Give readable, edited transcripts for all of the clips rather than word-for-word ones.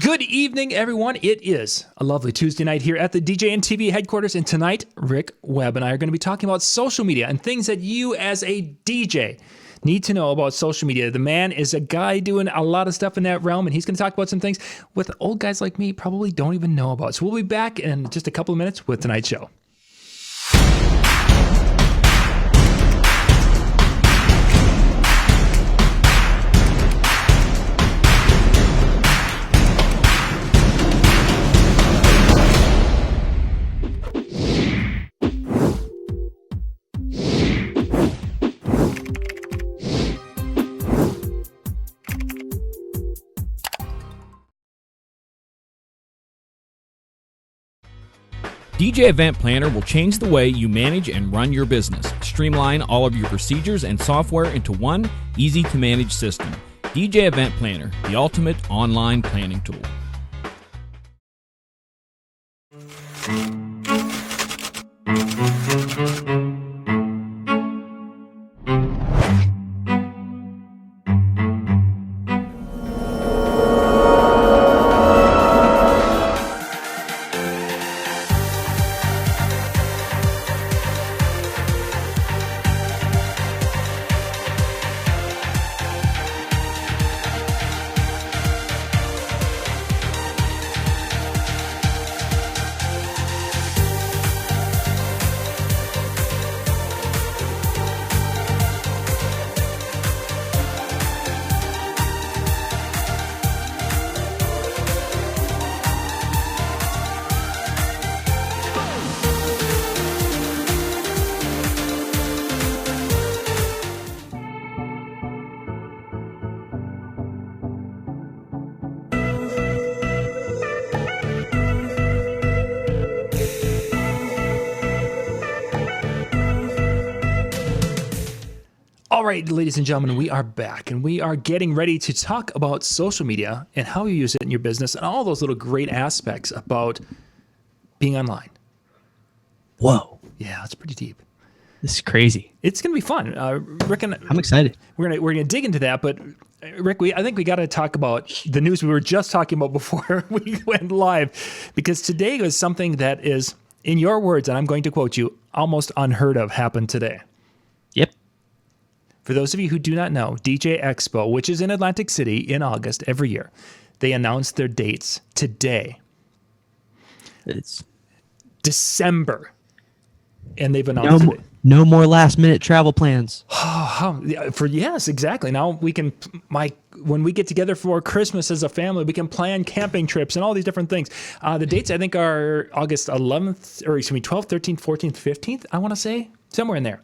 Good evening, everyone. It is a lovely Tuesday night here at the DJNTV headquarters, and tonight, Rick Webb and I are going to be talking about social media and things that you as a DJ need to know about social media. The man is a guy doing a lot of stuff in that realm, and he's going to talk about some things with old guys like me probably don't even know about. So we'll be back in just a couple of minutes with tonight's show. DJ Event Planner will change the way you manage and run your business. Streamline all of your procedures and software into one easy-to-manage system. DJ Event Planner, the ultimate online planning tool. All right, ladies and gentlemen, we are back, and we are getting ready to talk about social media and how you use it in your business and all those little great aspects about being online. Whoa. Yeah, it's pretty deep. This is crazy. It's going to be fun. Rick and I'm excited. We're gonna dig into that, but Rick, I think we got to talk about the news we were just talking about before we went live, because today was something that is, in your words, and I'm going to quote you, almost unheard of happened today. Yep. For those of you who do not know, DJ Expo, which is in Atlantic City in August every year, they announced their dates today. It's December. And they've announced it. No more last minute travel plans. Yes, exactly. Now we can, when we get together for Christmas as a family, we can plan camping trips and all these different things. The dates I think are August 11th, or excuse me, 12th, 13th, 14th, 15th, I want to say, somewhere in there.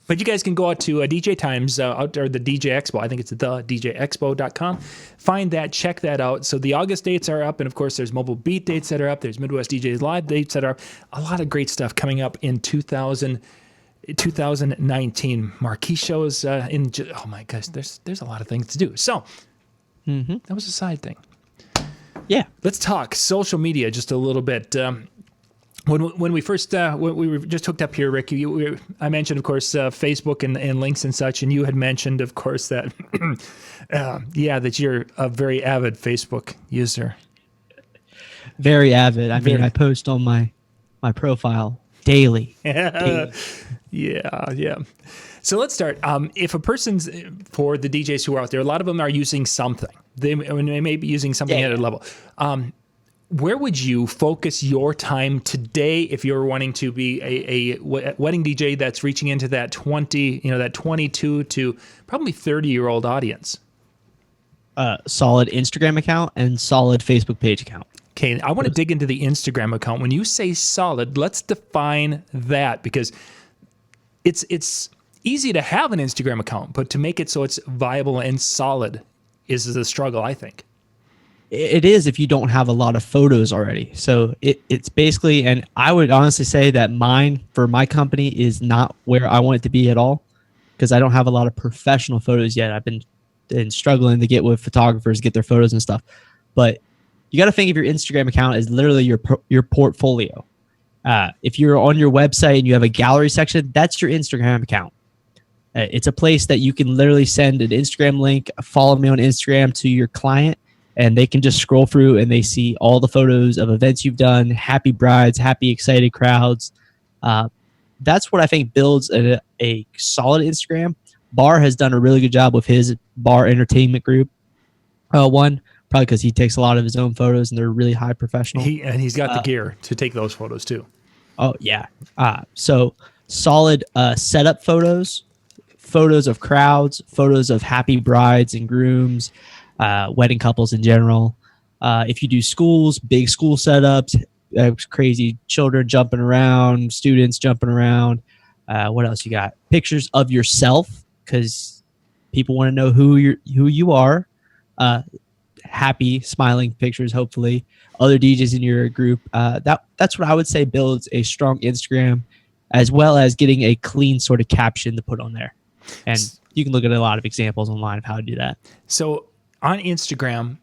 But you guys can go out to DJ Times, or the DJ Expo. I think it's the DJExpo.com. Find that, check that out. So the August dates are up, and of course there's Mobile Beat dates that are up. There's Midwest DJs Live dates that are up. A lot of great stuff coming up in 2019. Marquee shows oh my gosh, there's a lot of things to do. So that was a side thing. Yeah. Let's talk social media just a little bit. When we first when we were just hooked up here, Rick, I mentioned, of course, Facebook and links and such, and you had mentioned, of course, that that you're a very avid Facebook user. Very avid. I mean, I post on my profile daily. Yeah. So let's start. If a person's, for the DJs who are out there, a lot of them are using something. They may be using something at a level. Where would you focus your time today if you're wanting to be a wedding DJ that's reaching into that 22 to probably 30-year-old audience? Solid Instagram account and solid Facebook page account. Okay, I want to dig into the Instagram account. When you say solid, let's define that, because it's easy to have an Instagram account, but to make it so it's viable and solid is the struggle, I think. It is if you don't have a lot of photos already. So it's basically, and I would honestly say that mine, for my company, is not where I want it to be at all, because I don't have a lot of professional photos yet. I've been struggling to get with photographers, get their photos and stuff. But you got to think of your Instagram account as literally your portfolio. If you're on your website and you have a gallery section, that's your Instagram account. It's a place that you can literally send an Instagram link, follow me on Instagram to your client, and they can just scroll through and they see all the photos of events you've done, happy brides, happy, excited crowds. That's what I think builds a solid Instagram. Bar has done a really good job with his bar entertainment group. One, probably because he takes a lot of his own photos and they're really high professional. He's got the gear to take those photos too. Oh, yeah. So solid setup photos of crowds, photos of happy brides and grooms, wedding couples in general. If you do schools, big school setups, crazy children jumping around, students jumping around. What else you got? Pictures of yourself, because people want to know who you are. Happy, smiling pictures, hopefully. Other DJs in your group. That's what I would say builds a strong Instagram, as well as getting a clean sort of caption to put on there. And you can look at a lot of examples online of how to do that. So on Instagram,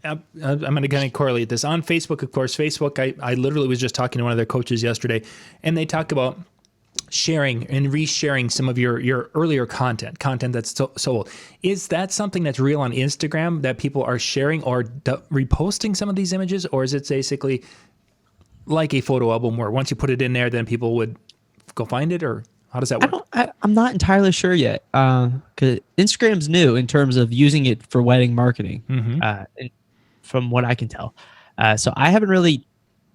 I'm going to kind of correlate this. On Facebook, of course, I literally was just talking to one of their coaches yesterday, and they talk about sharing and resharing some of your earlier content that's so old. Is that something that's real on Instagram that people are sharing or reposting some of these images? Or is it basically like a photo album where once you put it in there, then people would go find it? Or how does that work? I'm not entirely sure yet, because Instagram's new in terms of using it for wedding marketing, from what I can tell. So I haven't really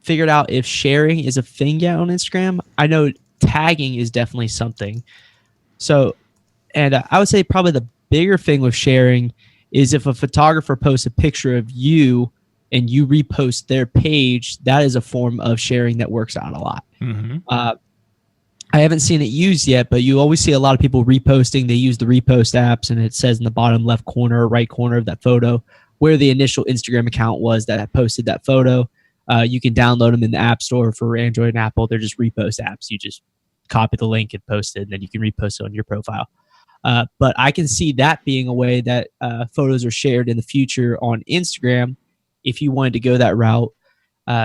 figured out if sharing is a thing yet on Instagram. I know tagging is definitely something. So, and I would say probably the bigger thing with sharing is if a photographer posts a picture of you and you repost their page, that is a form of sharing that works out a lot. I haven't seen it used yet, but you always see a lot of people reposting. They use the repost apps, and it says in the bottom left corner or right corner of that photo where the initial Instagram account was that posted that photo. You can download them in the App Store for Android and Apple. They're just repost apps. You just copy the link and post it, and then you can repost it on your profile. But I can see that being a way that photos are shared in the future on Instagram if you wanted to go that route.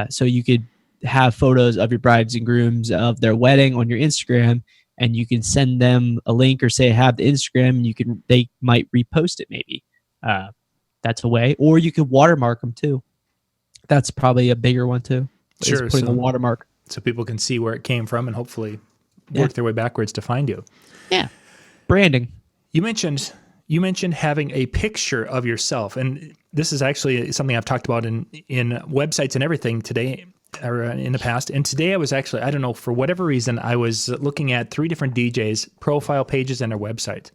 So you could have photos of your brides and grooms of their wedding on your Instagram, and you can send them a link or say, have the Instagram, and they might repost it maybe. That's a way. Or you could watermark them too. That's probably a bigger one too. Sure. Putting a watermark. So people can see where it came from and hopefully work their way backwards to find you. Yeah. Branding. You mentioned having a picture of yourself, and this is actually something I've talked about in websites and everything today, or in the past. And today I was actually, I don't know, for whatever reason, I was looking at 3 different DJs' profile pages and their website.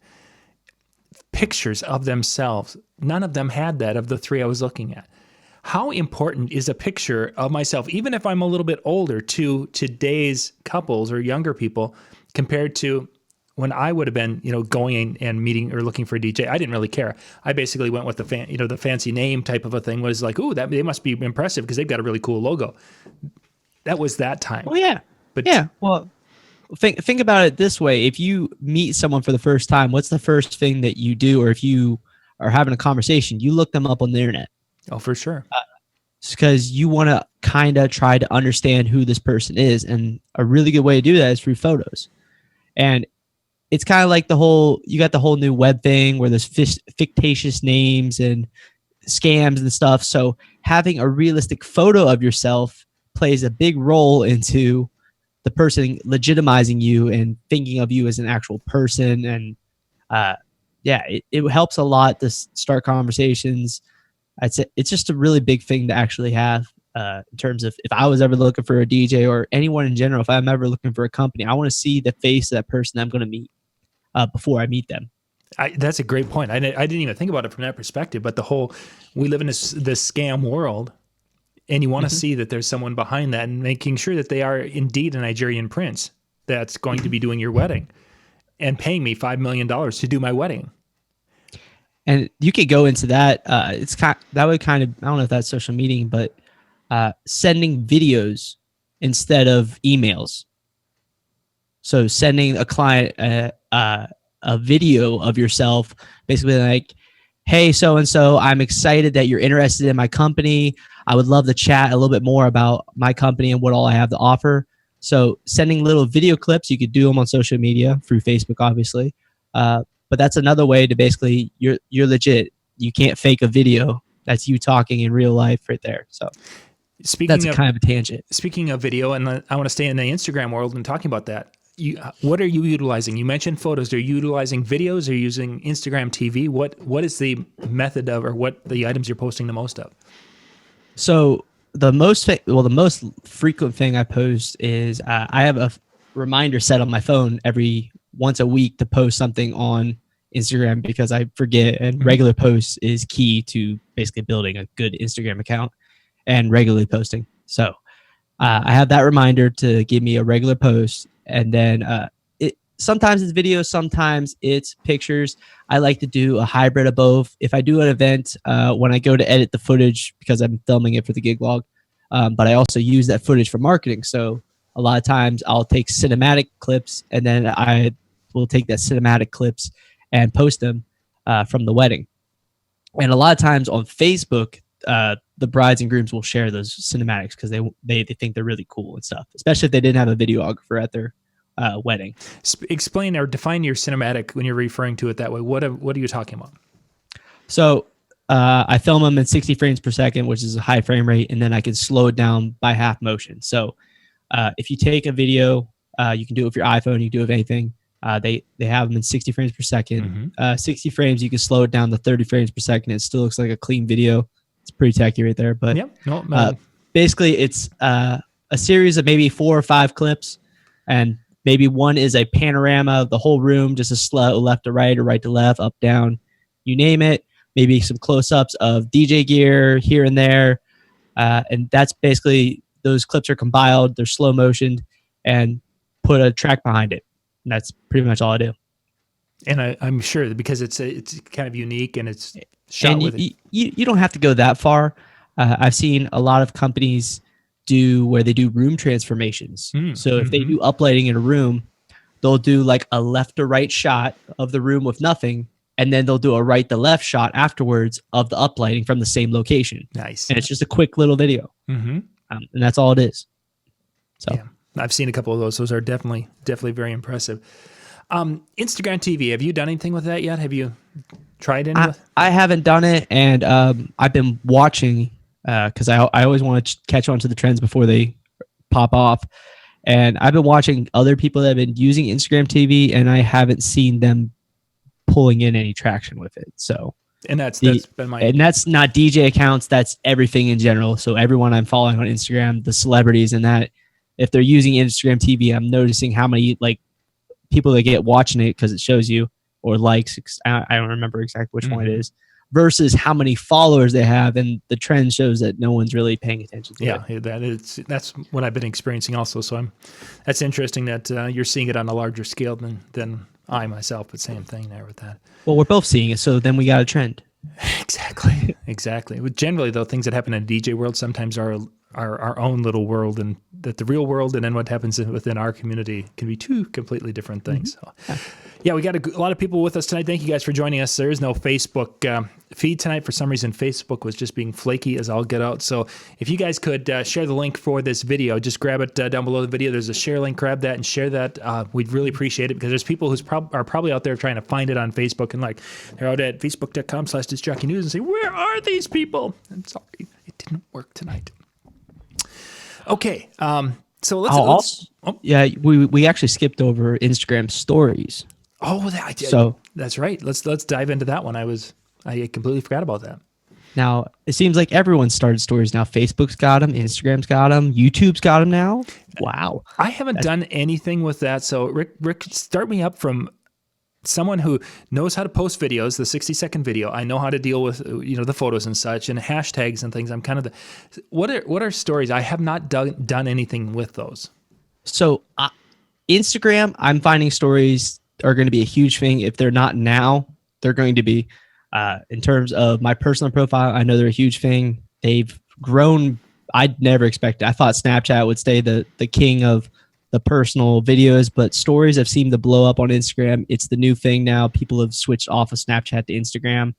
Pictures of themselves. None of them had that of the 3 I was looking at. How important is a picture of myself, even if I'm a little bit older, to today's couples or younger people compared to when I would have been, going and meeting or looking for a DJ? I didn't really care. I basically went with the fancy name type of a thing. Was like, ooh, they must be impressive because they've got a really cool logo. That was that time. Oh yeah, but yeah. Well, think about it this way: if you meet someone for the first time, what's the first thing that you do? Or if you are having a conversation, you look them up on the internet. Oh, for sure. Because you want to kind of try to understand who this person is, and a really good way to do that is through photos. And it's kind of like you got the whole new web thing where there's fictitious names and scams and stuff. So having a realistic photo of yourself plays a big role into the person legitimizing you and thinking of you as an actual person. And it helps a lot to start conversations. It's just a really big thing to actually have in terms of if I was ever looking for a DJ or anyone in general, if I'm ever looking for a company, I want to see the face of that person I'm going to meet before I meet them. That's a great point. I didn't even think about it from that perspective, but we live in this scam world, and you want to see that there's someone behind that and making sure that they are indeed a Nigerian prince that's going to be doing your wedding and paying me $5 million to do my wedding. And you could go into that. That would kind of, I don't know if that's social media, but sending videos instead of emails. So sending a client a video of yourself, basically like, hey, so-and-so, I'm excited that you're interested in my company. I would love to chat a little bit more about my company and what all I have to offer. So sending little video clips, you could do them on social media through Facebook, obviously. But that's another way to basically, you're legit. You can't fake a video that's you talking in real life right there. So that's kind of a tangent. Speaking of video, and I want to stay in the Instagram world and talking about that. What are you utilizing? You mentioned photos. Are you utilizing videos? Are you using Instagram TV? What is the method of, or what the items you're posting the most of? So the most frequent thing I post is I have a reminder set on my phone every once a week to post something on Instagram because I forget, and regular posts is key to basically building a good Instagram account and regularly posting. So I have that reminder to give me a regular post, and then sometimes it's videos, sometimes it's pictures. I like to do a hybrid of both. If I do an event, when I go to edit the footage, because I'm filming it for the gig log, but I also use that footage for marketing. So a lot of times I'll take cinematic clips, and then I will take that cinematic clips and post them from the wedding. And a lot of times on Facebook, the brides and grooms will share those cinematics because they think they're really cool and stuff, especially if they didn't have a videographer at their wedding. Explain or define your cinematic when you're referring to it that way. What are you talking about? So I film them in 60 frames per second, which is a high frame rate, and then I can slow it down by half motion. So if you take a video, you can do it with your iPhone, you can do it with anything. They have them in 60 frames per second. 60 frames, you can slow it down to 30 frames per second. It still looks like a clean video. It's pretty tacky right there. But basically, it's a series of maybe 4 or 5 clips, and maybe one is a panorama of the whole room, just a slow left to right or right to left, up, down, you name it. Maybe some close-ups of DJ gear here and there. And that's basically, those clips are compiled, they're slow motioned, and put a track behind it. And that's pretty much all I do. And I'm sure that because it's kind of unique and it's shot with it. You don't have to go that far. I've seen a lot of companies do where they do room transformations. So if they do uplighting in a room, they'll do like a left to right shot of the room with nothing, and then they'll do a right to left shot afterwards of the uplighting from the same location. Nice. And it's just a quick little video. And that's all it is. So yeah, I've seen a couple of those. Those are definitely very impressive. Instagram TV, have you done anything with that yet? Have you tried any? I haven't done it, and I've been watching because I always want to catch on to the trends before they pop off. And I've been watching other people that have been using Instagram TV, and I haven't seen them pulling in any traction with it. So, and that's been my, and that's not DJ accounts. That's everything in general. So everyone I'm following on Instagram, the celebrities, and that if they're using Instagram TV, I'm noticing how many like people that get watching it because it shows you, or likes. I don't remember exactly which one it is, versus how many followers they have, and the trend shows that no one's really paying attention to it. Yeah, that's what I've been experiencing also. So that's interesting that you're seeing it on a larger scale than I myself, but same thing there with that. Well, we're both seeing it, so then we got a trend. Exactly. Generally, though, things that happen in the DJ world sometimes are our own little world, and that the real world and then what happens within our community can be two completely different things. So, yeah, we got a lot of people with us tonight. Thank you guys for joining us. There is no Facebook feed tonight. For some reason, Facebook was just being flaky as all get out. So if you guys could share the link for this video, just grab it down below the video. There's a share link. Grab that and share that. We'd really appreciate it because there's people who are probably out there trying to find it on Facebook, and like they're out at facebook.com/discjockeynews and say, where are these people? I'm sorry, it didn't work tonight. Okay, so let's yeah, we actually skipped over Instagram stories. Oh, that's right. Let's dive into that one. I completely forgot about that. Now it seems like everyone's started stories now. Facebook's got them, Instagram's got them, YouTube's got them now. Wow, I haven't done anything with that. So Rick, start me up from someone who knows how to post videos, the 60-second video. I know how to deal with the photos and such and hashtags and things. I'm kind of what are stories? I have not done anything with those. So Instagram, I'm finding stories are going to be a huge thing. If they're not now, they're going to be. In terms of my personal profile, I know they're a huge thing. They've grown. I'd never expected. I thought Snapchat would stay the king of the personal videos, but stories have seemed to blow up on Instagram. It's the new thing now. People have switched off of Snapchat to Instagram,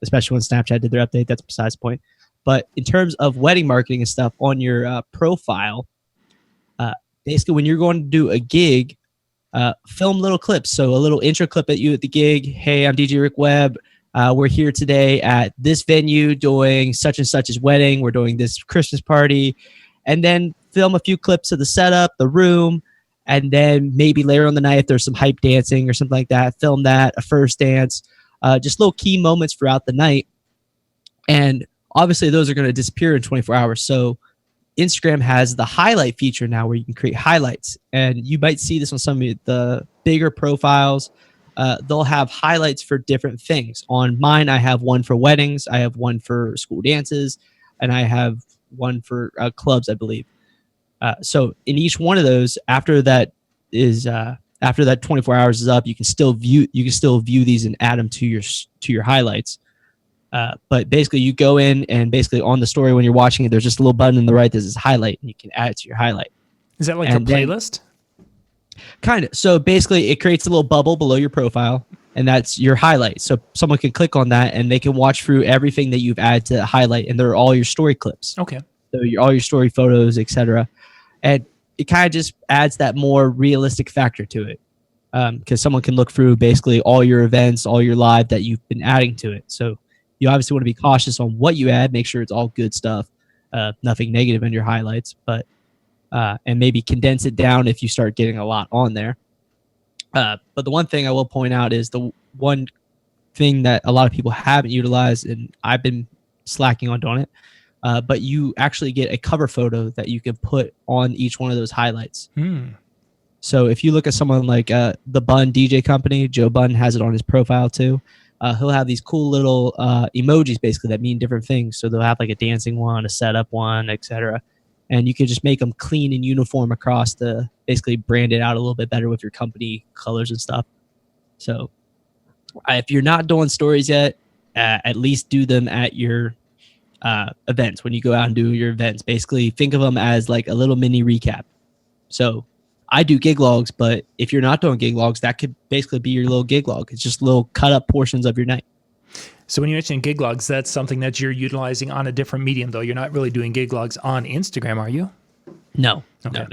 especially when Snapchat did their update. That's besides the point. But in terms of wedding marketing and stuff on your profile, basically when you're going to do a gig, film little clips. So a little intro clip at you at the gig. Hey, I'm DJ Rick Webb. we're here today at this venue doing such and such's wedding. We're doing this Christmas party. And then film a few clips of the setup, the room, and then maybe later on the night, if there's some hype dancing or something like that, film that, a first dance, just little key moments throughout the night. And obviously those are going to disappear in 24 hours. So Instagram has the highlight feature now where you can create highlights. And you might see this on some of the bigger profiles. They'll have highlights for different things. On mine, I have one for weddings, I have one for school dances, and I have one for clubs, I believe. So in each one of those, after that 24 hours is up, you can still view these and add them to your highlights. But basically, you go in and basically on the story when you're watching it, there's just a little button on the right that says highlight, and you can add it to your highlight. Is that like a playlist? Kind of. So basically, it creates a little bubble below your profile, and that's your highlight. So someone can click on that, and they can watch through everything that you've added to highlight, and they're all your story clips. Okay. So all your story photos, etc. And it kind of just adds that more realistic factor to it, because someone can look through basically all your events, all your live that you've been adding to it. So you obviously want to be cautious on what you add. Make sure it's all good stuff, nothing negative in your highlights, but and maybe condense it down if you start getting a lot on there. But the one thing I will point out is the one thing that a lot of people haven't utilized, and I've been slacking on doing it, but you actually get a cover photo that you can put on each one of those highlights. So if you look at someone like the Bun DJ company, Joe Bun has it on his profile too. He'll have these cool little emojis basically that mean different things. So they'll have like a dancing one, a setup one, etc. And you can just make them clean and uniform across the, basically brand it out a little bit better with your company colors and stuff. So if you're not doing stories yet, at least do them at your events. When you go out and do your events, basically think of them as like a little mini recap. So I do gig logs, but if you're not doing gig logs, that could basically be your little gig log. It's just little cut up portions of your night. So when you mention gig logs, that's something that you're utilizing on a different medium, though. You're not really doing gig logs on Instagram, are you? No. Okay.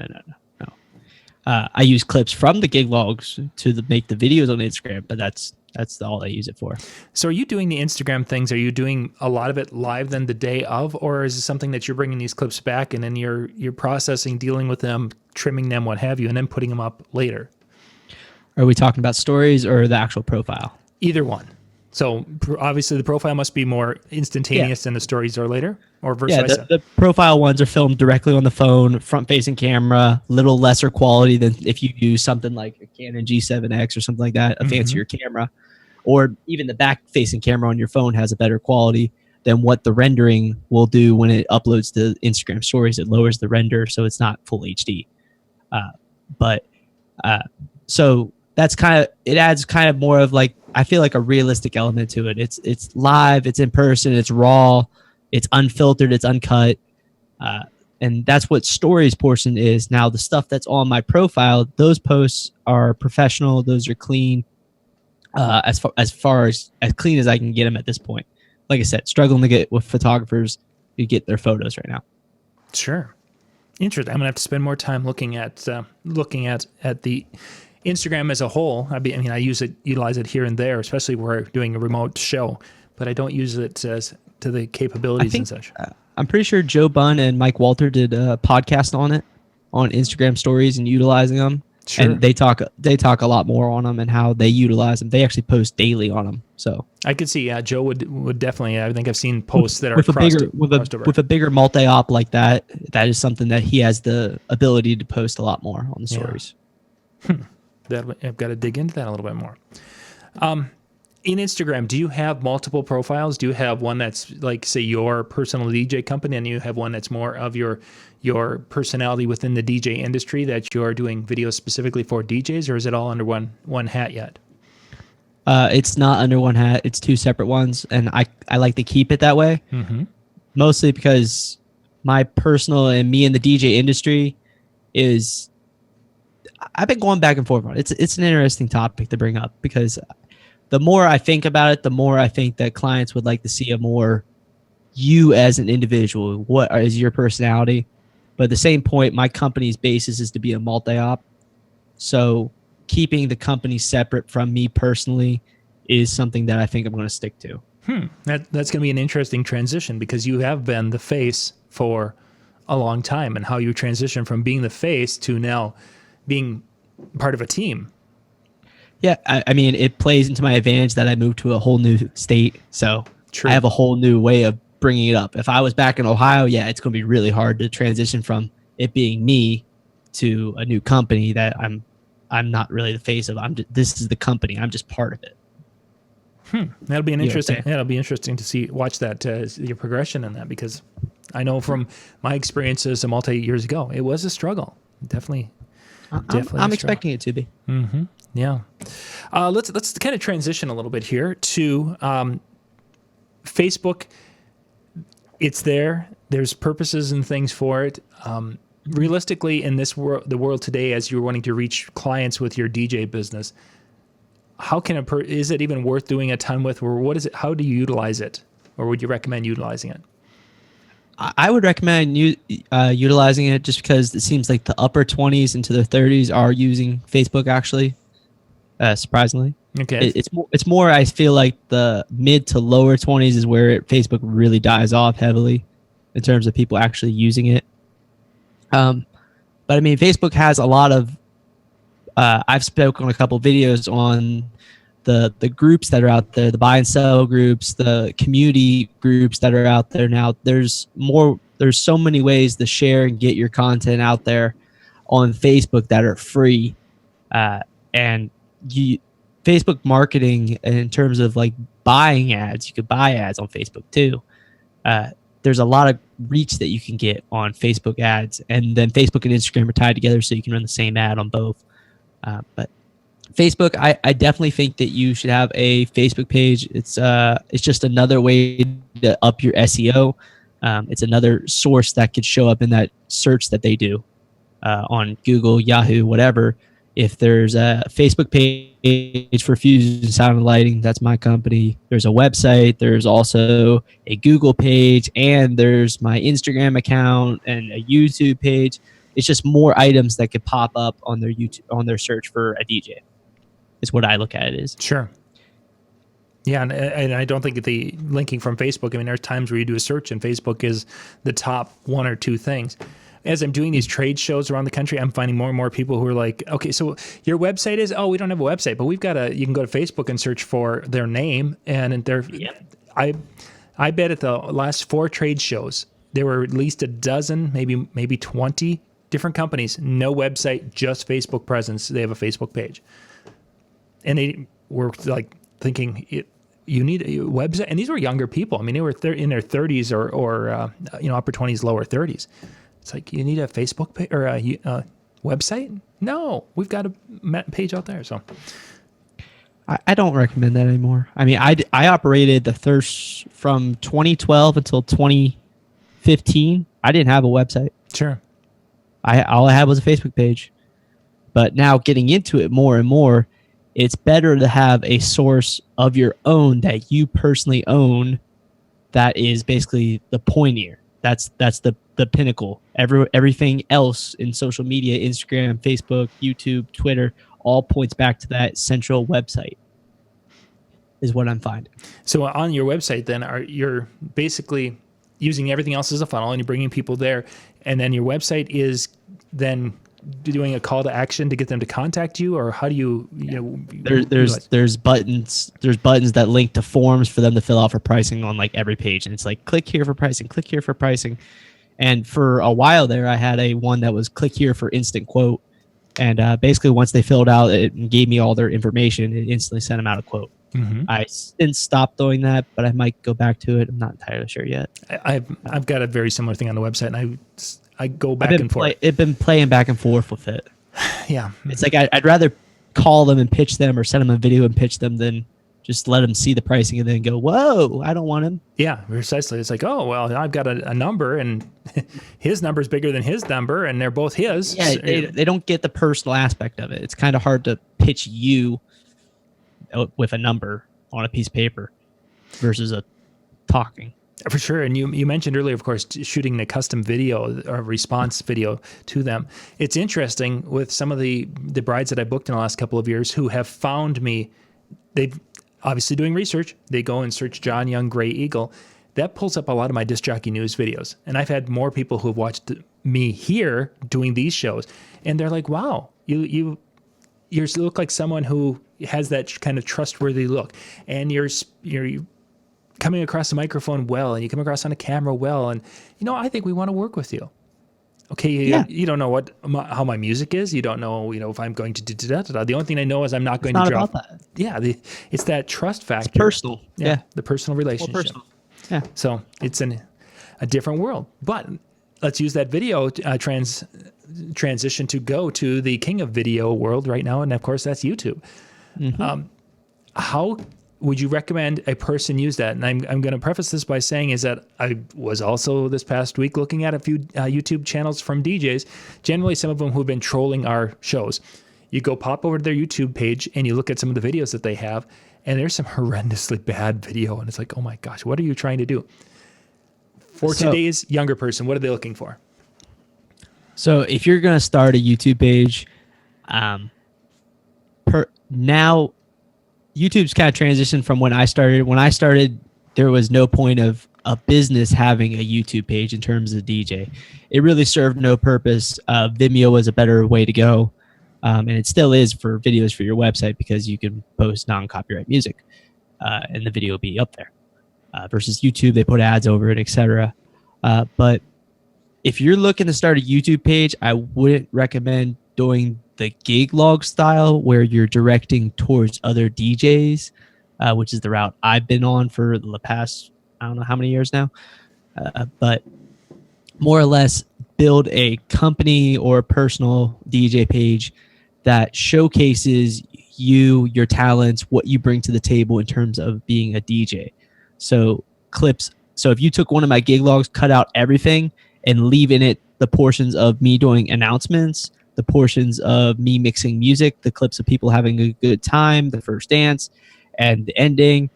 No. I use clips from the gig logs to make the videos on Instagram, but that's all I use it for. So are you doing the Instagram things? Are you doing a lot of it live then the day of, or is it something that you're bringing these clips back and then you're processing, dealing with them, trimming them, what have you, and then putting them up later? Are we talking about stories or the actual profile? Either one. So obviously the profile must be more instantaneous than the stories are later, or vice versa. The profile ones are filmed directly on the phone, front-facing camera, little lesser quality than if you use something like a Canon G7X or something like that, a fancier camera. Or even the back-facing camera on your phone has a better quality than what the rendering will do when it uploads to Instagram stories. It lowers the render, so it's not full HD. So that's it adds kind of more of like, I feel like a realistic element to it. It's live, it's in person, it's raw, it's unfiltered, it's uncut. And that's what stories portion is. Now the stuff that's on my profile, those posts are professional, those are clean. As far as clean as I can get them at this point. Like I said, struggling to get with photographers to get their photos right now. Sure. Interesting. I'm gonna have to spend more time looking at the Instagram as a whole. I mean, I utilize it here and there, especially where we're doing a remote show, but I don't use it to the capabilities and such. I'm pretty sure Joe Bunn and Mike Walter did a podcast on it, on Instagram stories and utilizing them. Sure. And they talk a lot more on them and how they utilize them. They actually post daily on them. So I could see, Joe would definitely. I think I've seen posts that are with a bigger multi-op like that. That is something that he has the ability to post a lot more on the stories. I've got to dig into that a little bit more. In Instagram, do you have multiple profiles? Do you have one that's like, say, your personal DJ company, and you have one that's more of your personality within the DJ industry that you're doing videos specifically for DJs, or is it all under one hat yet? It's not under one hat. It's two separate ones, and I like to keep it that way. Mostly because my personal and me in the DJ industry is, I've been going back and forth on it. It's an interesting topic to bring up, because the more I think about it, the more I think that clients would like to see a more you as an individual. What is your personality? But at the same point, my company's basis is to be a multi-op. So keeping the company separate from me personally is something that I think I'm going to stick to. That's going to be an interesting transition because you have been the face for a long time, and how you transition from being the face to now being part of a team. Yeah, I mean, it plays into my advantage that I moved to a whole new state. So True. I have a whole new way of bringing it up. If I was back in Ohio, yeah, it's going to be really hard to transition from it being me to a new company that I'm not really the face of. This is the company. I'm just part of it. That'll be an interesting. okay? Yeah, it'll be interesting to watch that your progression in that, because I know from my experiences a multi-years ago, it was a struggle. Definitely. I'm expecting it to be. Yeah. Let's kind of transition a little bit here to Facebook. It's there. There's purposes and things for it. Realistically, in this world, the world today, as you're wanting to reach clients with your DJ business, how can is it even worth doing a ton with, or what is it? How do you utilize it, or would you recommend utilizing it? I would recommend utilizing it just because it seems like the upper 20s into their 30s are using Facebook actually, surprisingly. Okay. It's more, I feel like the mid to lower 20s is where Facebook really dies off heavily in terms of people actually using it. But I mean, Facebook has a lot of, I've spoken on a couple videos on the groups that are out there, the buy and sell groups, the community groups that are out there now. There's so many ways to share and get your content out there on Facebook that are free. And Facebook marketing in terms of like buying ads, you could buy ads on Facebook too. There's a lot of reach that you can get on Facebook ads, and then Facebook and Instagram are tied together so you can run the same ad on both. But Facebook, I definitely think that you should have a Facebook page. It's just another way to up your SEO. It's another source that could show up in that search that they do on Google, Yahoo, whatever. If there's a Facebook page for Fusion Sound and Lighting, that's my company. There's a website. There's also a Google page, and there's my Instagram account and a YouTube page. It's just more items that could pop up on their YouTube, on their search for a DJ. Is what I look at it as. Sure. Yeah, and I don't think the linking from Facebook, I mean, there's times where you do a search and Facebook is the top one or two things. As I'm doing these trade shows around the country, I'm finding more and more people who are like, okay, so your website is, we don't have a website, but we've got you can go to Facebook and search for their name. And I bet at the last 4 trade shows, there were at least a dozen, maybe 20 different companies, no website, just Facebook presence. They have a Facebook page. And they were like thinking, you need a website. And these were younger people. I mean, they were in their 30s or upper 20s, lower 30s. It's like, you need a Facebook page or a website? No, we've got a page out there. So I don't recommend that anymore. I mean, I operated the Thirst from 2012 until 2015. I didn't have a website. Sure. All I had was a Facebook page. But now getting into it more and more, it's better to have a source of your own that you personally own. That is basically the pointier. That's the pinnacle. Everything else in social media, Instagram, Facebook, YouTube, Twitter, all points back to that central website, is what I'm finding. So on your website, then, you're basically using everything else as a funnel, and you're bringing people there, and then your website is then doing a call to action to get them to contact you, or how do you there's buttons that link to forms for them to fill out for pricing on like every page, and it's like click here for pricing. And for a while there, I had one that was click here for instant quote, and basically once they filled out it and gave me all their information, it instantly sent them out a quote. Mm-hmm. I didn't stop doing that, but I might go back to it. I'm not entirely sure yet. I've got a very similar thing on the website, and I go back and forth. I've been playing back and forth with it. Yeah. It's like I'd rather call them and pitch them, or send them a video and pitch them, than just let them see the pricing and then go, whoa, I don't want him. Yeah, precisely. It's like, oh, well, I've got a number, and his number is bigger than his number, and they're both his. Yeah, they don't get the personal aspect of it. It's kind of hard to pitch you with a number on a piece of paper versus a talking. For sure. And you mentioned earlier, of course, shooting a custom video or response video to them. It's interesting with some of the brides that I booked in the last couple of years who have found me. obviously doing research, they go and search John Young Gray Eagle. That pulls up a lot of my disc jockey news videos. And I've had more people who have watched me here doing these shows, and they're like, wow, you look like someone who has that kind of trustworthy look, and you're coming across the microphone well, and you come across on a camera well, and I think we want to work with you. Okay, you don't know how my music is. You don't know, if I'm going to da-da-da-da. The only thing I know is I'm not going to drop. It's not about that. Yeah, it's that trust factor. It's personal. Yeah. The personal relationship. More personal. Yeah. So it's a different world. But let's use that video transition to go to the king of video world right now, and of course that's YouTube. Mm-hmm. How would you recommend a person use that? And I'm going to preface this by saying is that I was also this past week looking at a few YouTube channels from DJs, generally some of them who've been trolling our shows. You go pop over to their YouTube page and you look at some of the videos that they have, and there's some horrendously bad video, and it's like, oh my gosh, what are you trying to do? For today's younger person, what are they looking for? So if you're going to start a YouTube page, now YouTube's kind of transitioned from when I started. When I started, there was no point of a business having a YouTube page in terms of DJ. It really served no purpose. Vimeo was a better way to go. And it still is for videos for your website because you can post non-copyright music and the video will be up there. Versus YouTube, they put ads over it, etc. But if you're looking to start a YouTube page, I wouldn't recommend doing the gig log style where you're directing towards other DJs, which is the route I've been on for the past, I don't know how many years now. But more or less build a company or personal DJ page that showcases you, your talents, what you bring to the table in terms of being a DJ. So clips. So if you took one of my gig logs, cut out everything and leave in it the portions of me doing announcements, the portions of me mixing music, the clips of people having a good time, the first dance, and the ending.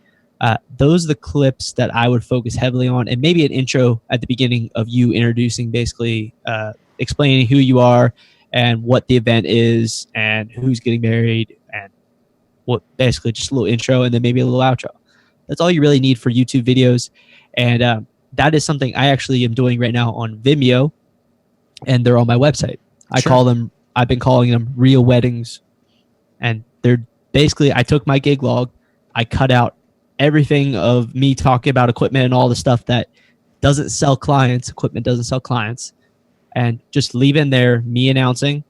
Those are the clips that I would focus heavily on, and maybe an intro at the beginning of you introducing, basically explaining who you are and what the event is and who's getting married and what, basically just a little intro and then maybe a little outro. That's all you really need for YouTube videos. And that is something I actually am doing right now on Vimeo, and they're on my website. I've been calling them real weddings. And they're basically, I took my gig log, I cut out everything of me talking about equipment and all the stuff that doesn't sell clients, and just leave in there me announcing.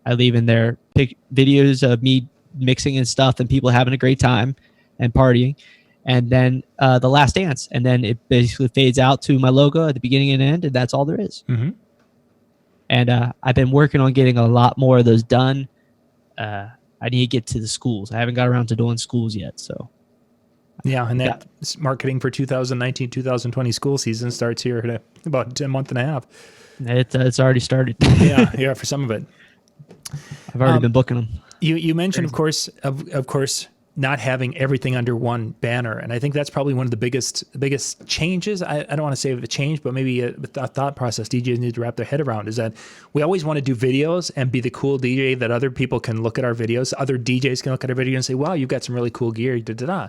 I leave in there videos of me mixing and stuff and people having a great time and partying. And then the last dance. And then it basically fades out to my logo at the beginning and end, and that's all there is. Mm-hmm. And I've been working on getting a lot more of those done. I need to get to the schools. I haven't got around to doing schools yet. So, yeah, and that marketing for 2019-2020 school season starts here in about a month and a half. It's already started. yeah, for some of it. I've already been booking them. You mentioned, of course, not having everything under one banner. And I think that's probably one of the biggest changes. I don't want to say a change, but maybe a thought process DJs need to wrap their head around is that we always want to do videos and be the cool DJ that other people can look at our videos. Other DJs can look at our video and say, wow, you've got some really cool gear. Da-da-da.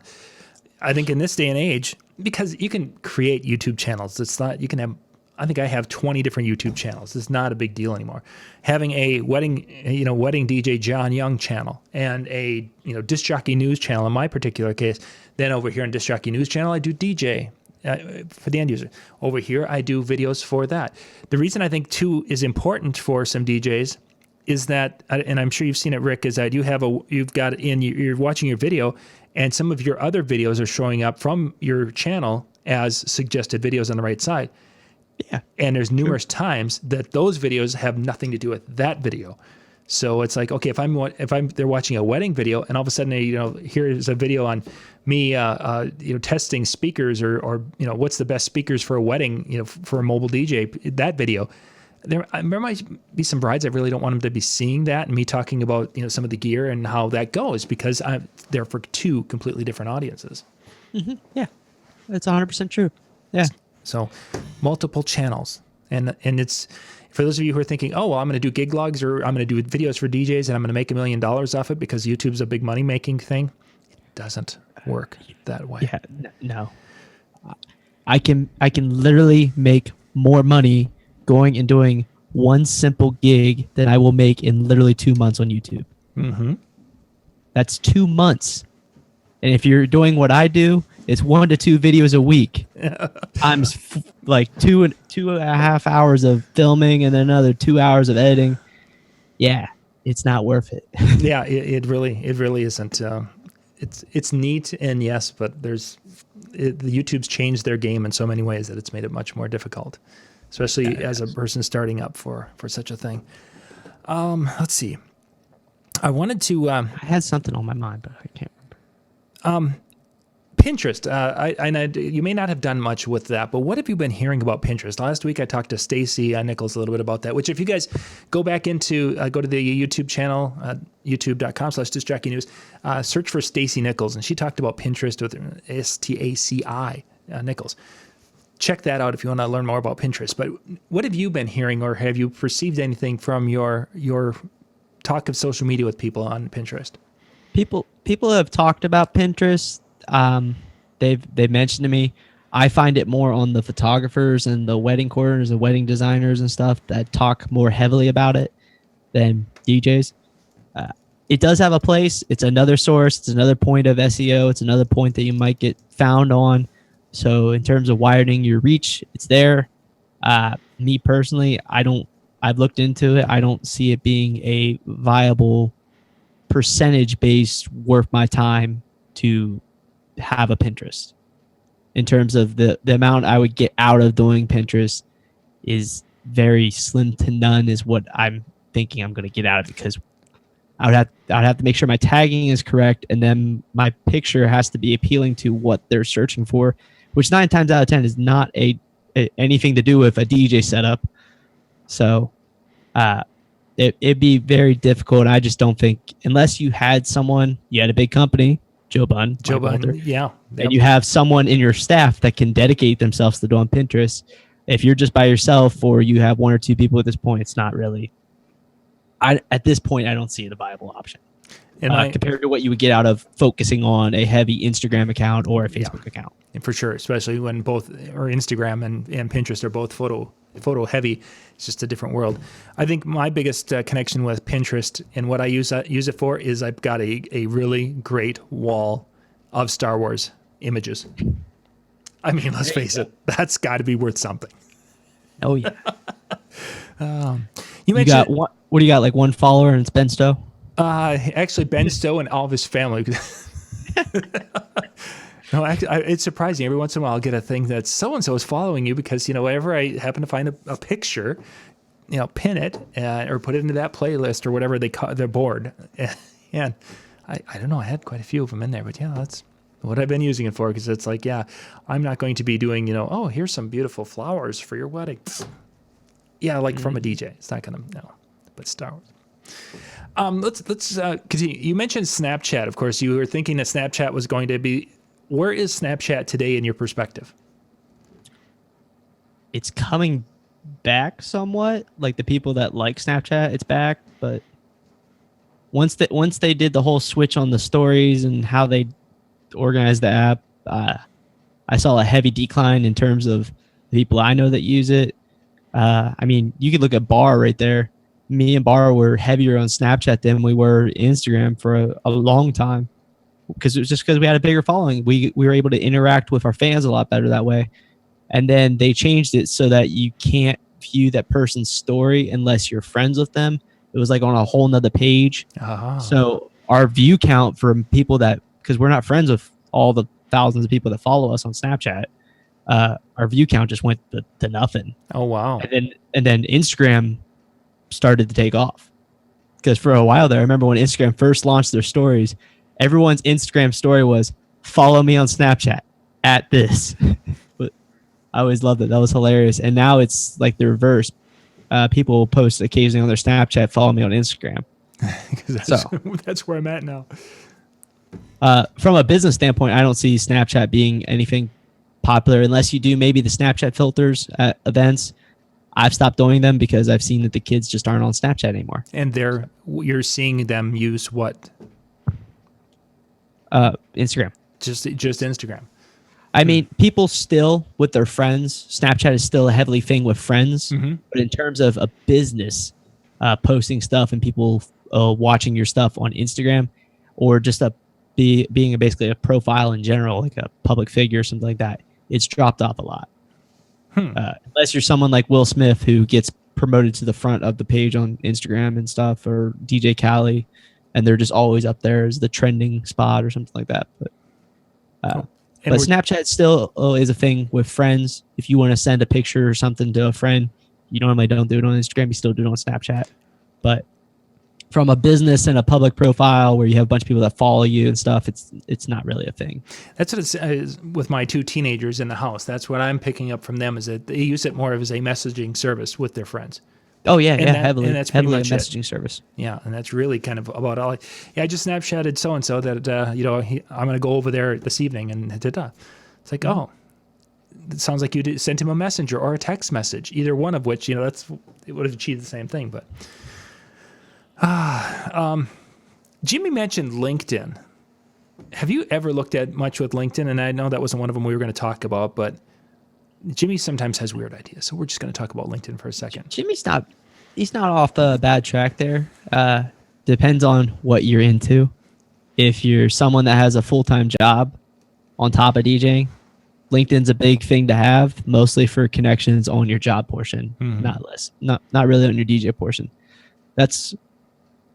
I think in this day and age, because you can create YouTube channels, I think I have 20 different YouTube channels. It's not a big deal anymore. Having a wedding DJ John Young channel and a disc jockey news channel in my particular case. Then over here in disc jockey news channel, I do DJ for the end user. Over here, I do videos for that. The reason I think too is important for some DJs is that, and I'm sure you've seen it, Rick, is that you're watching your video, and some of your other videos are showing up from your channel as suggested videos on the right side. Yeah. And there's numerous times that those videos have nothing to do with that video. So it's like, okay, if they're watching a wedding video and all of a sudden here's a video on me testing speakers or what's the best speakers for a wedding, for a mobile DJ, that video. There might be some brides that really don't want them to be seeing that and me talking about some of the gear and how that goes, because I'm there for two completely different audiences. Mm-hmm. Yeah, that's 100% true. Yeah. So multiple channels. And it's for those of you who are thinking, oh, well, I'm going to do gig logs or I'm going to do videos for DJs and I'm going to make $1 million off it because YouTube's a big money making thing. It doesn't. work that way. Yeah, no. I can literally make more money going and doing one simple gig than I will make in literally 2 months on YouTube. Mm-hmm. That's 2 months. And if you're doing what I do, it's 1 to 2 videos a week. Times like 2.5 hours of filming and then another 2 hours of editing. Yeah, it's not worth it. Yeah, it really isn't. It's neat, and yes, but the YouTube's changed their game in so many ways that it's made it much more difficult, especially as a person starting up for such a thing. Let's see. I wanted to. I had something on my mind, but I can't remember. Pinterest. You may not have done much with that, but what have you been hearing about Pinterest? Last week I talked to Stacy Nichols a little bit about that, which if you guys go back into, go to the YouTube channel, youtube.com/DiscJockeyNews, search for Stacy Nichols, and she talked about Pinterest with STACI Nichols. Check that out if you want to learn more about Pinterest. But what have you been hearing, or have you perceived anything from your talk of social media with people on Pinterest? People have talked about Pinterest. They've mentioned to me. I find it more on the photographers and the wedding coordinators and wedding designers and stuff that talk more heavily about it than DJs. It does have a place. It's another source. It's another point of SEO. It's another point that you might get found on. So in terms of widening your reach, it's there. Me personally, I've looked into it. I don't see it being a viable percentage-based worth my time to have a Pinterest. In terms of the amount I would get out of doing Pinterest is very slim to none is what I'm thinking I'm going to get out of it, because I'd have to make sure my tagging is correct, and then my picture has to be appealing to what they're searching for, which 9 times out of 10 is not anything to do with a DJ setup. So it'd be very difficult. I just don't think, unless you had a big company, Joe Bunn, yeah. And you have someone in your staff that can dedicate themselves to doing Pinterest. If you're just by yourself, or you have 1 or 2 people at this point, it's not really. At this point, I don't see it a viable option. Compared to what you would get out of focusing on a heavy Instagram account or a Facebook account. And for sure, especially when both, or Instagram and Pinterest are both photo heavy. It's just a different world. I think my biggest connection with Pinterest and what I use it for is I've got a really great wall of Star Wars images. I mean, let's face it, that's got to be worth something. Oh yeah. You mentioned got what do you got? Like 1 follower, and it's Ben Stowe? Actually, Ben Stowe and all of his family. No, it's surprising. Every once in a while, I'll get a thing that so-and-so is following you because, whenever I happen to find a picture, pin it or put it into that playlist or whatever they call their board. And I don't know, I had quite a few of them in there, but yeah, that's what I've been using it for, because it's like, yeah, I'm not going to be doing, oh, here's some beautiful flowers for your wedding. Yeah, like from a DJ. It's not going to, no, but Star Wars. Let's because you mentioned Snapchat. Of course, you were thinking that Snapchat was going to be. Where is Snapchat today in your perspective? It's coming back somewhat. Like the people that like Snapchat, it's back. But once they did the whole switch on the stories and how they organized the app, I saw a heavy decline in terms of the people I know that use it. I mean, you could look at Bar right there. Me and Bar were heavier on Snapchat than we were Instagram for a long time, because it was just because we had a bigger following. We were able to interact with our fans a lot better that way. And then they changed it so that you can't view that person's story unless you're friends with them. It was like on a whole nother page. Uh-huh. So our view count from people because we're not friends with all the thousands of people that follow us on Snapchat, our view count just went to nothing. Oh, wow. And then Instagram started to take off, because for a while there, I remember when Instagram first launched their stories, everyone's Instagram story was follow me on Snapchat at this. But I always loved it. That was hilarious. And now it's like the reverse. People post occasionally on their Snapchat, follow me on Instagram. That's where I'm at now. From a business standpoint, I don't see Snapchat being anything popular unless you do maybe the Snapchat filters at events. I've stopped doing them because I've seen that the kids just aren't on Snapchat anymore. And you're seeing them use what? Instagram. just Instagram. I mean, people still with their friends. Snapchat is still a heavily thing with friends, but in terms of a business posting stuff and people watching your stuff on Instagram, or just being basically a profile in general, like a public figure or something like that, it's dropped off a lot. Unless you're someone like Will Smith who gets promoted to the front of the page on Instagram and stuff, or DJ Khaled, and they're just always up there as the trending spot or something like that. But Snapchat still is a thing with friends. If you want to send a picture or something to a friend, you normally don't do it on Instagram. You still do it on Snapchat. But from a business and a public profile where you have a bunch of people that follow you and stuff, it's not really a thing. That's what it is with my 2 teenagers in the house. That's what I'm picking up from them, is that they use it more as a messaging service with their friends. Oh yeah, heavily a messaging service. Yeah, and that's really kind of about all. I just Snapchatted so and so that I'm going to go over there this evening, and it's like, oh, it sounds like you sent him a messenger or a text message, either one of which it would have achieved the same thing. But Jimmy mentioned LinkedIn. Have you ever looked at much with LinkedIn? And I know that wasn't one of them we were going to talk about, but Jimmy sometimes has weird ideas, so we're just going to talk about LinkedIn for a second. He's not off the bad track there. Depends on what you're into. If you're someone that has a full-time job on top of DJing, LinkedIn's a big thing to have, mostly for connections on your job portion, not really on your DJ portion. That's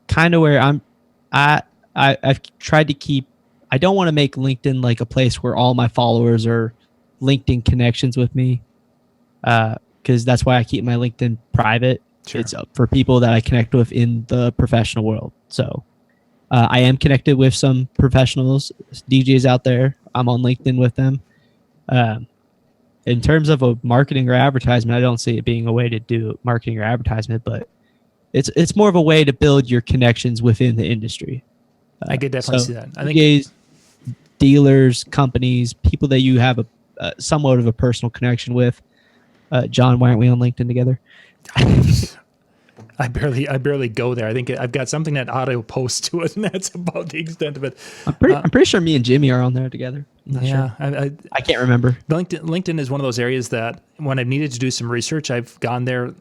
kind of where I've tried to keep. I don't want to make LinkedIn like a place where all my followers are LinkedIn connections with me, because that's why I keep my LinkedIn private. Sure. It's for people that I connect with in the professional world. So I am connected with some professionals, DJs out there. I'm on LinkedIn with them. In terms of a marketing or advertisement, I don't see it being a way to do marketing or advertisement, but it's more of a way to build your connections within the industry. I could definitely see that. I think DJs, dealers, companies, people that you have a somewhat of a personal connection with. John, why aren't we on LinkedIn together? I barely go there. I think I've got something that auto posts to it, and that's about the extent of it. I'm pretty sure me and Jimmy are on there together. Yeah, sure. I can't remember. LinkedIn is one of those areas that when I've needed to do some research, I've gone there,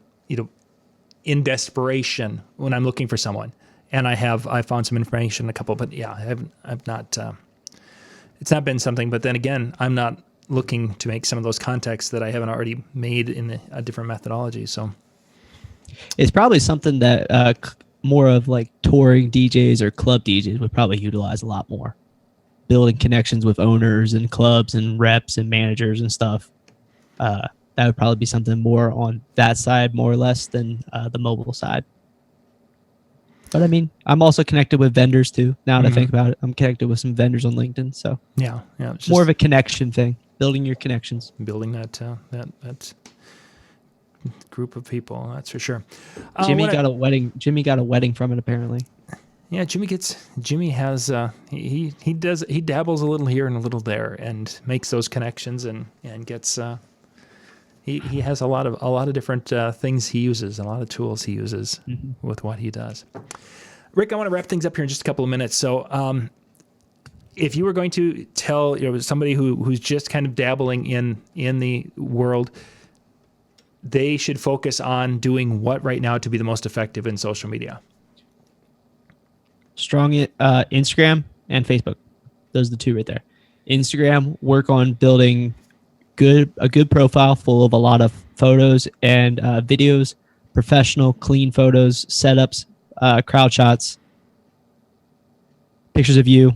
in desperation when I'm looking for someone, and I found some information, a couple, but yeah, I've not. It's not been something. But then again, I'm not looking to make some of those contacts that I haven't already made in a different methodology. So it's probably something that more of like touring DJs or club DJs would probably utilize a lot more. Building connections with owners and clubs and reps and managers and stuff. That would probably be something more on that side, more or less, than the mobile side. But I mean, I'm also connected with vendors too. Now that I think about it, I'm connected with some vendors on LinkedIn. So yeah, it's more of a connection thing. Building your connections, building that group of people. That's for sure. Jimmy got a wedding. Jimmy got a wedding from it, apparently. Yeah, Jimmy has he dabbles a little here and a little there and makes those connections and gets he has a lot of different things he uses, a lot of tools he uses with what he does. Rick, I want to wrap things up here in just a couple of minutes. So if you were going to tell somebody who's just kind of dabbling in the world, they should focus on doing what right now to be the most effective in social media? Strong Instagram and Facebook. Those are the two right there. Instagram, work on building a good profile full of a lot of photos and videos, professional, clean photos, setups, crowd shots, pictures of you,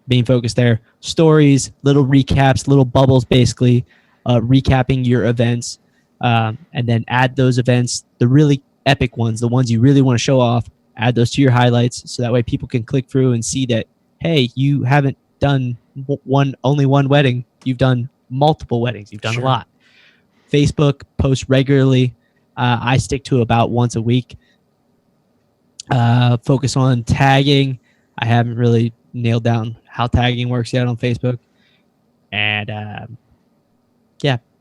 being focused there. Stories, little recaps, little bubbles, basically, recapping your events, and then add those events, the really epic ones, the ones you really want to show off, add those to your highlights, so that way people can click through and see that, hey, you haven't done only one wedding, you've done multiple weddings, you've done a lot. Facebook, post regularly. I stick to about once a week. Focus on tagging. I haven't really nailed down how tagging works yet on Facebook. And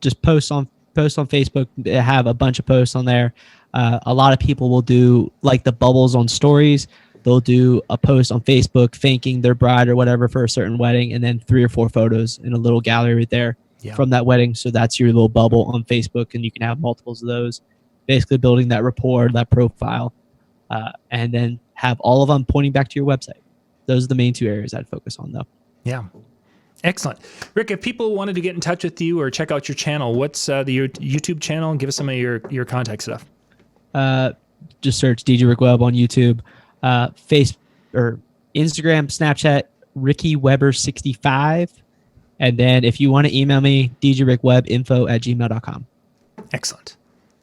just post on Facebook. Have a bunch of posts on there. A lot of people will do like the bubbles on stories. they'll do a post on Facebook thanking their bride or whatever for a certain wedding, and then 3 or 4 photos in a little gallery right there from that wedding. So that's your little bubble on Facebook, and you can have multiples of those. Basically building that rapport, that profile, and then have all of them pointing back to your website. Those are the main 2 areas I'd focus on, though. Yeah. Excellent. Rick, if people wanted to get in touch with you or check out your channel, what's the YouTube channel? Give us some of your contact stuff. Just search DJ Rick Webb on YouTube, Facebook or Instagram, Snapchat, Ricky Weber 65. And then if you want to email me, djrickwebinfo@gmail.com. Excellent.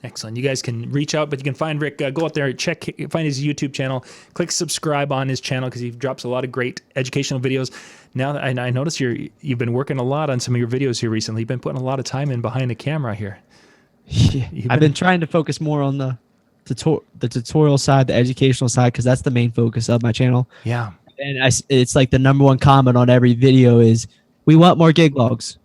Excellent. You guys can reach out, but you can find Rick. Go out there, find his YouTube channel, click subscribe on his channel because he drops a lot of great educational videos. Now that I notice you've been working a lot on some of your videos here recently. You've been putting a lot of time in behind the camera here. Yeah, I've been trying to focus more on the tutorial side, the educational side, because that's the main focus of my channel. Yeah. And it's like the #1 comment on every video is, we want more gig logs.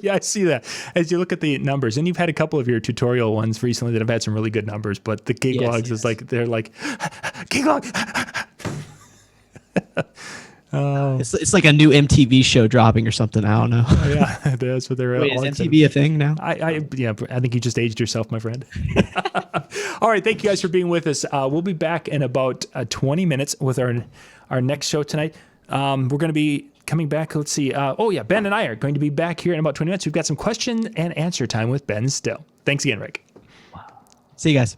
Yeah, I see that. As you look at the numbers, and you've had a couple of your tutorial ones recently that have had some really good numbers, but the gig logs is like, they're like, gig log. It's like a new MTV show dropping or something. I don't know. Yeah, that's what they're. Wait, is MTV a thing now? I think you just aged yourself, my friend. All right, thank you guys for being with us. We'll be back in about 20 minutes with our next show tonight. We're going to be coming back. Let's see. Ben and I are going to be back here in about 20 minutes. We've got some question and answer time with Ben still. Thanks again, Rick. See you guys.